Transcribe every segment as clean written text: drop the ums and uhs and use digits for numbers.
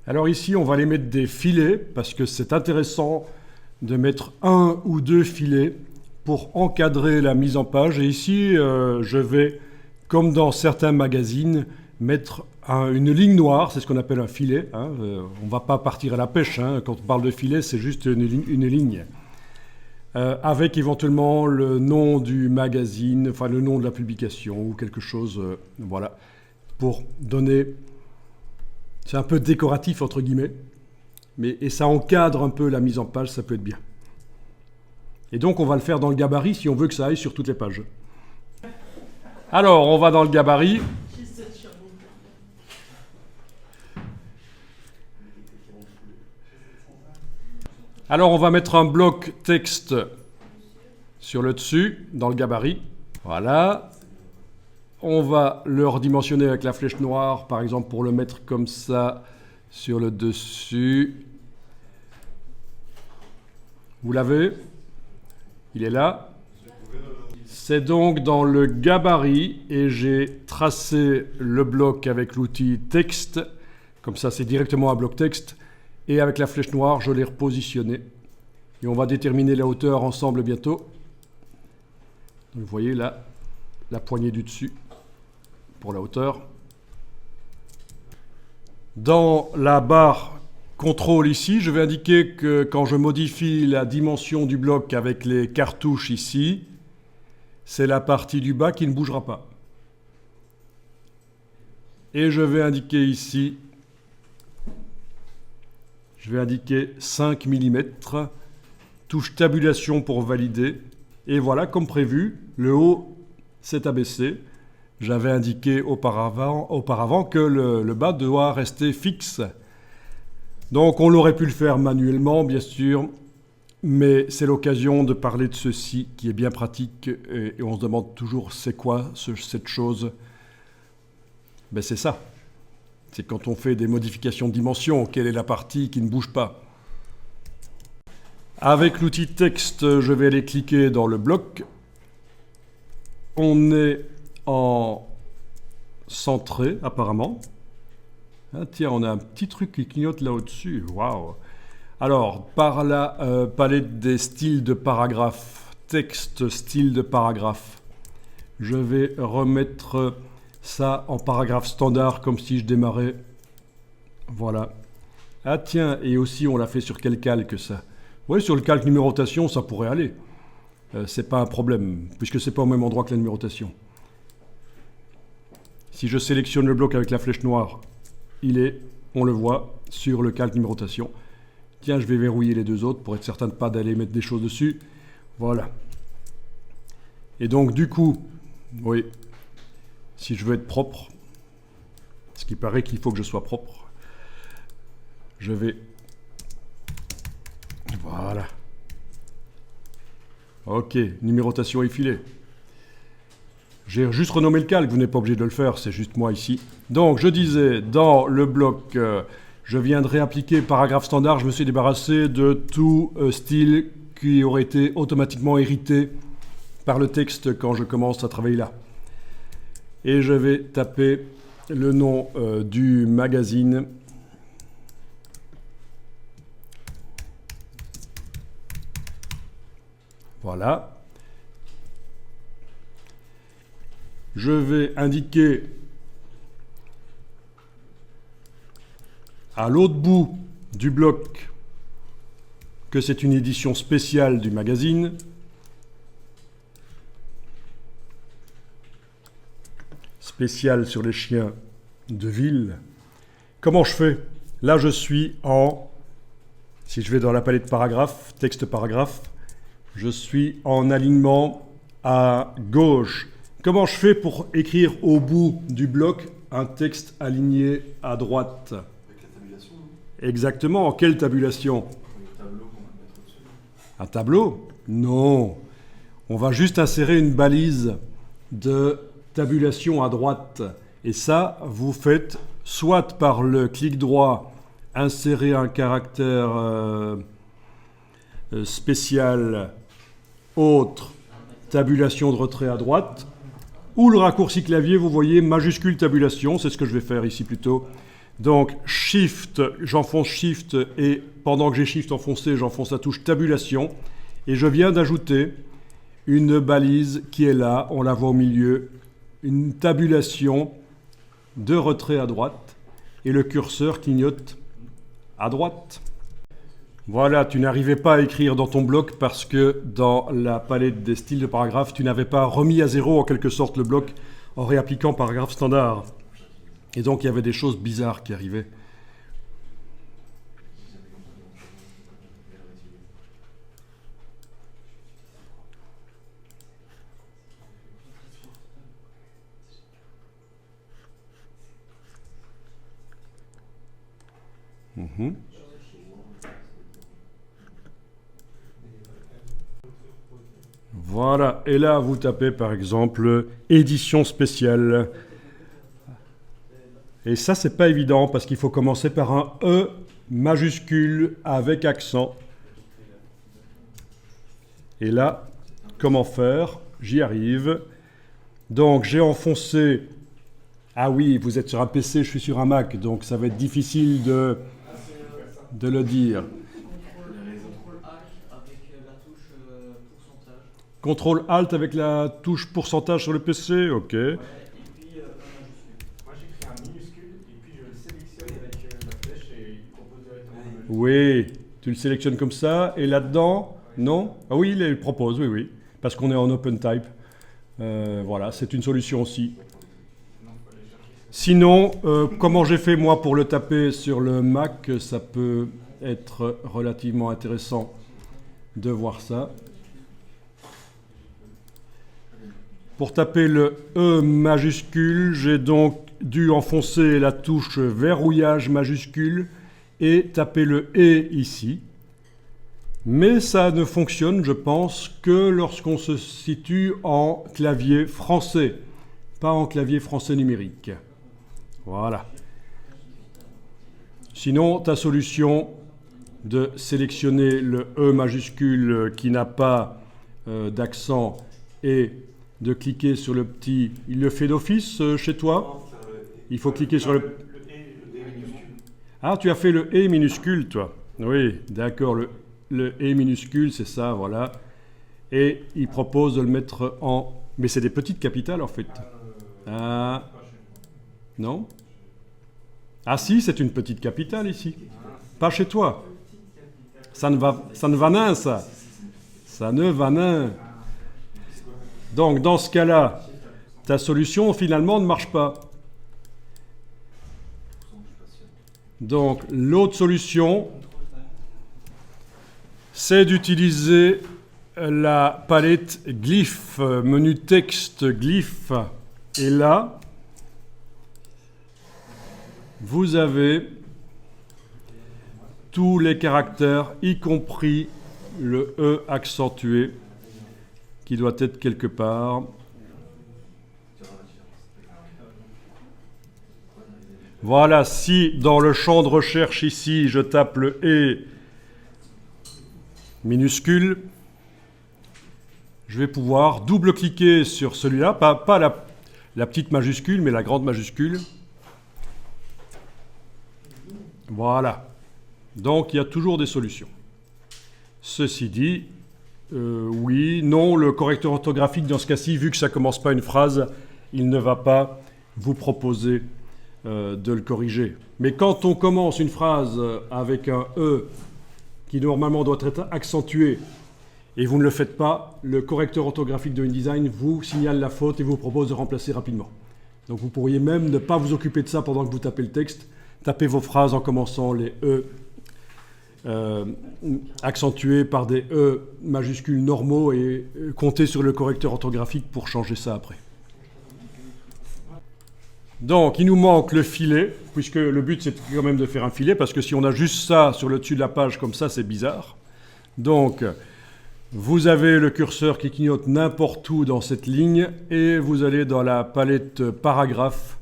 Alors ici, on va aller mettre des filets parce que c'est intéressant de mettre un ou deux filets pour encadrer la mise en page. Et ici, je vais, comme dans certains magazines, mettre une ligne noire, c'est ce qu'on appelle un filet. On ne va pas partir à la pêche. Quand on parle de filet, c'est juste une ligne. Avec éventuellement le nom du magazine, enfin le nom de la publication ou quelque chose, voilà, pour donner... C'est un peu décoratif, entre guillemets, et ça encadre un peu la mise en page, ça peut être bien. Et donc, on va le faire dans le gabarit si on veut que ça aille sur toutes les pages. Alors, on va dans le gabarit. Alors, on va mettre un bloc texte sur le dessus, dans le gabarit. Voilà. On va le redimensionner avec la flèche noire, par exemple, pour le mettre comme ça sur le dessus. Vous l'avez? Il est là. C'est donc dans le gabarit et j'ai tracé le bloc avec l'outil texte. Comme ça, c'est directement un bloc texte. Et avec la flèche noire, je l'ai repositionné. Et on va déterminer la hauteur ensemble bientôt. Vous voyez là, la poignée du dessus pour la hauteur. Dans la barre contrôle ici, je vais indiquer que quand je modifie la dimension du bloc avec les cartouches ici, c'est la partie du bas qui ne bougera pas. Et je vais indiquer ici, je vais indiquer 5 mm, touche tabulation pour valider. Et voilà, comme prévu, le haut s'est abaissé. J'avais indiqué auparavant que le bas doit rester fixe. Donc on l'aurait pu le faire manuellement, bien sûr, mais c'est l'occasion de parler de ceci qui est bien pratique et on se demande toujours c'est quoi cette chose. Ben c'est ça. C'est quand on fait des modifications de dimension, quelle est la partie qui ne bouge pas. Avec l'outil texte, je vais aller cliquer dans le bloc. On est en centré, apparemment. Ah, tiens, on a un petit truc qui clignote là au-dessus. Waouh! Alors, par la palette des styles de paragraphe, texte, style de paragraphe, je vais remettre ça en paragraphe standard, comme si je démarrais. Voilà. Ah tiens, et aussi, on l'a fait sur quel calque, ça? Oui, sur le calque numérotation, ça pourrait aller. C'est pas un problème, puisque c'est pas au même endroit que la numérotation. Si je sélectionne le bloc avec la flèche noire, il est, on le voit, sur le calque numérotation. Tiens, je vais verrouiller les deux autres pour être certain de ne pas d'aller mettre des choses dessus. Voilà. Et donc, du coup, oui, si je veux être propre, ce qui paraît qu'il faut que je sois propre, je vais... Voilà. Ok, numérotation effilée. J'ai juste renommé le calque, vous n'êtes pas obligé de le faire, c'est juste moi ici. Donc, je disais, dans le bloc, je viendrai appliquer paragraphe standard, je me suis débarrassé de tout style qui aurait été automatiquement hérité par le texte quand je commence à travailler là. Et je vais taper le nom du magazine. Voilà. Je vais indiquer à l'autre bout du bloc que c'est une édition spéciale du magazine. Spéciale sur les chiens de ville. Comment je fais? Là, je suis en... Si je vais dans la palette paragraphe, texte paragraphe, je suis en alignement à gauche. Comment je fais pour écrire au bout du bloc un texte aligné à droite? Avec la tabulation, non? Exactement. Quelle tabulation? Le tableau qu'on va mettre au-dessus. Un tableau? Non. On va juste insérer une balise de tabulation à droite. Et ça, vous faites soit par le clic droit, insérer un caractère spécial, autre, tabulation de retrait à droite, ou le raccourci clavier, vous voyez, majuscule tabulation, c'est ce que je vais faire ici plutôt. Donc Shift, j'enfonce Shift et pendant que j'ai Shift enfoncé, j'enfonce la touche tabulation et je viens d'ajouter une balise qui est là, on la voit au milieu, une tabulation de retrait à droite et le curseur clignote à droite. Voilà, tu n'arrivais pas à écrire dans ton bloc parce que dans la palette des styles de paragraphe, tu n'avais pas remis à zéro en quelque sorte le bloc en réappliquant paragraphe standard. Et donc il y avait des choses bizarres qui arrivaient. Voilà, et là vous tapez par exemple édition spéciale. Et ça c'est pas évident parce qu'il faut commencer par un E majuscule avec accent. Et là, comment faire? J'y arrive. Donc j'ai enfoncé. Ah oui, vous êtes sur un PC, je suis sur un Mac, donc ça va être difficile de le dire. CTRL-ALT avec la touche pourcentage sur le PC, ok. Moi j'écris un minuscule et puis je le sélectionne avec la flèche et il propose directement le majuscule. Oui, tu le sélectionnes comme ça, et là-dedans, non? Ah oui, il propose, oui, oui, parce qu'on est en OpenType. Voilà, c'est une solution aussi. Sinon, comment j'ai fait moi pour le taper sur le Mac, ça peut être relativement intéressant de voir ça. Pour taper le E majuscule, j'ai donc dû enfoncer la touche verrouillage majuscule et taper le E ici. Mais ça ne fonctionne, je pense, que lorsqu'on se situe en clavier français, pas en clavier français numérique. Voilà. Sinon, ta solution de sélectionner le E majuscule qui n'a pas d'accent et de cliquer sur le petit... Il le fait d'office chez toi? Il faut cliquer sur le... Le E minuscule. Ah, tu as fait le E minuscule, toi? Oui, d'accord, le E minuscule, c'est ça, voilà. Et il propose de le mettre en... Mais c'est des petites capitales, en fait. Ah... Non? Ah si, c'est une petite capitale ici. Pas chez toi. Ça ne va nain, ça. Ça ne va nain. Donc, dans ce cas-là, ta solution, finalement, ne marche pas. Donc, l'autre solution, c'est d'utiliser la palette glyphes, menu texte glyphes. Et là, vous avez tous les caractères, y compris le E accentué, qui doit être quelque part. Voilà, si dans le champ de recherche ici, je tape le E minuscule, je vais pouvoir double-cliquer sur celui-là, pas la petite majuscule, mais la grande majuscule. Voilà. Donc, il y a toujours des solutions. Ceci dit, oui, non, le correcteur orthographique, dans ce cas-ci, vu que ça ne commence pas une phrase, il ne va pas vous proposer de le corriger. Mais quand on commence une phrase avec un E qui normalement doit être accentué et vous ne le faites pas, le correcteur orthographique de InDesign vous signale la faute et vous propose de remplacer rapidement. Donc vous pourriez même ne pas vous occuper de ça pendant que vous tapez le texte. Tapez vos phrases en commençant les E accentués par des E majuscules normaux et comptez sur le correcteur orthographique pour changer ça après. Donc, il nous manque le filet, puisque le but c'est quand même de faire un filet, parce que si on a juste ça sur le dessus de la page comme ça, c'est bizarre. Donc, vous avez le curseur qui clignote n'importe où dans cette ligne, et vous allez dans la palette paragraphe,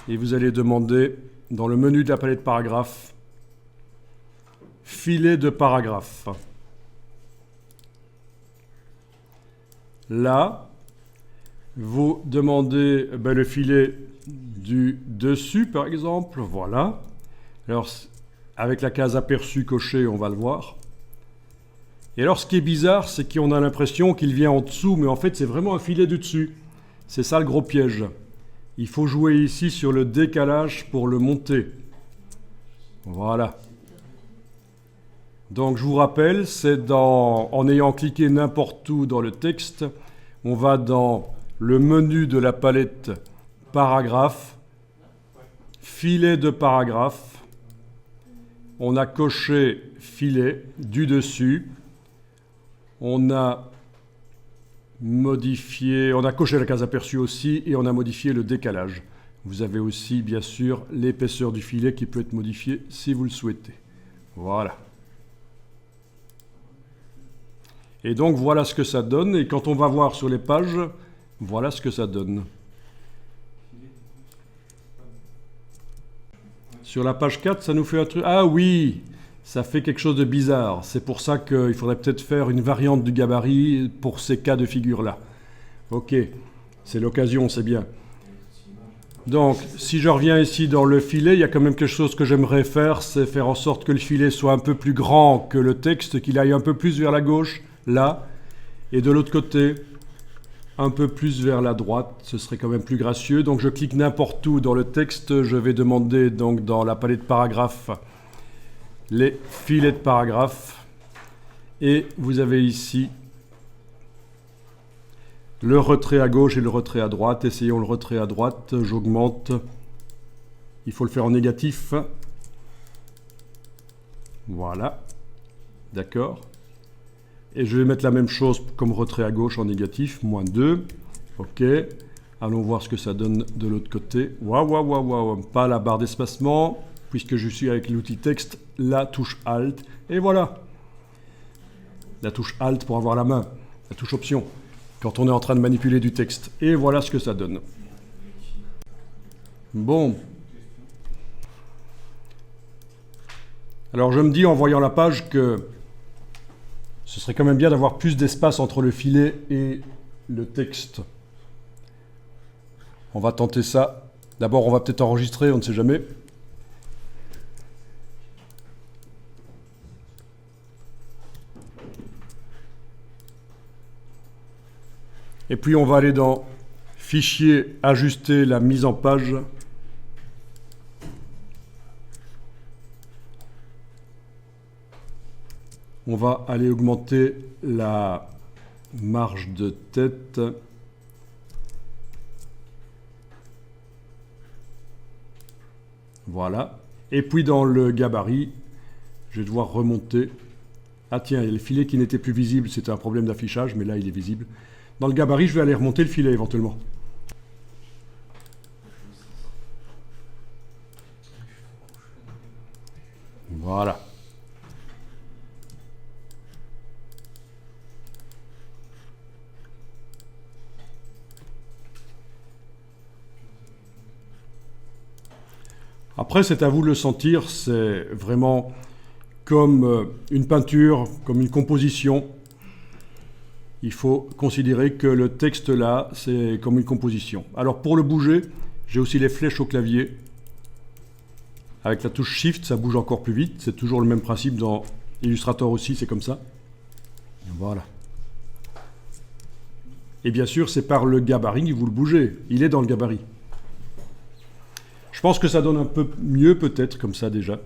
et vous allez demander, dans le menu de la palette paragraphe, filet de paragraphe. Là, vous demandez le filet du dessus, par exemple, voilà. Alors, avec la case aperçu cochée, on va le voir. Et alors, ce qui est bizarre, c'est qu'on a l'impression qu'il vient en dessous, mais en fait, c'est vraiment un filet du dessus. C'est ça le gros piège. Il faut jouer ici sur le décalage pour le monter. Voilà. Donc, je vous rappelle, c'est en ayant cliqué n'importe où dans le texte, on va dans le menu de la palette paragraphe, filet de paragraphe. On a coché filet du dessus. On a modifié, on a coché la case aperçue aussi et on a modifié le décalage. Vous avez aussi, bien sûr, l'épaisseur du filet qui peut être modifiée si vous le souhaitez. Voilà. Et donc, voilà ce que ça donne. Et quand on va voir sur les pages, voilà ce que ça donne. Sur la page 4, ça nous fait un truc... Ah oui! Ça fait quelque chose de bizarre. C'est pour ça qu'il faudrait peut-être faire une variante du gabarit pour ces cas de figure-là. Ok, c'est l'occasion, c'est bien. Donc, si je reviens ici dans le filet, il y a quand même quelque chose que j'aimerais faire, c'est faire en sorte que le filet soit un peu plus grand que le texte, qu'il aille un peu plus vers la gauche, là, et de l'autre côté, un peu plus vers la droite. Ce serait quand même plus gracieux. Donc, je clique n'importe où dans le texte. Je vais demander donc dans la palette paragraphe les filets de paragraphe. Et vous avez ici le retrait à gauche et le retrait à droite. Essayons le retrait à droite. J'augmente. Il faut le faire en négatif. Voilà. D'accord. Et je vais mettre la même chose comme retrait à gauche en négatif. -2. OK. Allons voir ce que ça donne de l'autre côté. Waouh, waouh, waouh, waouh. Pas la barre d'espacement, puisque je suis avec l'outil texte, la touche Alt. Et voilà. La touche Alt pour avoir la main. La touche Option. Quand on est en train de manipuler du texte. Et voilà ce que ça donne. Bon. Alors je me dis en voyant la page que ce serait quand même bien d'avoir plus d'espace entre le filet et le texte. On va tenter ça. D'abord, on va peut-être enregistrer, on ne sait jamais. Et puis on va aller dans Fichier, ajuster la mise en page. On va aller augmenter la marge de tête. Voilà. Et puis dans le gabarit, je vais devoir remonter. Ah tiens, il y a le filet qui n'était plus visible, c'était un problème d'affichage, mais là il est visible. Dans le gabarit, je vais aller remonter le filet éventuellement. Voilà. Après, c'est à vous de le sentir, c'est vraiment comme une peinture, comme une composition. Il faut considérer que le texte là, c'est comme une composition. Alors pour le bouger, j'ai aussi les flèches au clavier. Avec la touche Shift, ça bouge encore plus vite. C'est toujours le même principe dans Illustrator aussi, c'est comme ça. Voilà. Et bien sûr, c'est par le gabarit que vous le bougez. Il est dans le gabarit. Je pense que ça donne un peu mieux peut-être comme ça déjà.